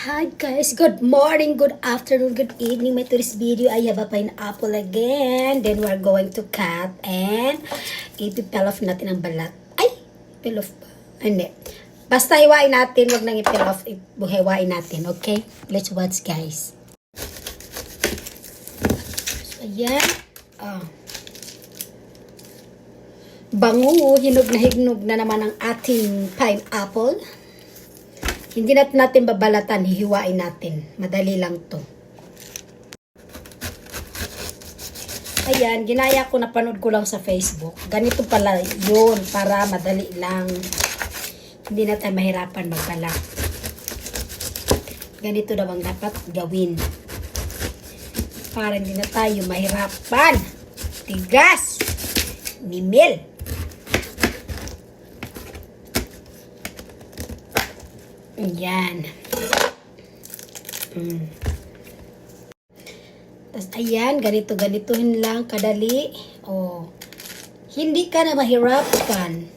Hi guys, good morning, good afternoon, good evening. My today's video, I have a pineapple again. Then we're going to cut and ipipeel off natin ang balat. Ay, peel off ba? Hindi. Basta hiwain natin, wag nang ipeel off, hiwain natin, okay? Let's watch guys. So, ayan. Bango, hinog na naman ang ating pineapple. Hindi natin babalatan, hihiwain natin. Madali lang to. Ayan, ginaya ko, napanood ko lang sa Facebook. Ganito pala yun, para madali lang. Hindi na tayo mahirapan magbalat. Ganito daw ang dapat gawin. Para hindi na tayo mahirapan. Tigas! Nimil! Ayan. Tapos, ayan, ganito-ganituhin lang, kadali. Oh. Hindi ka na mahirapan.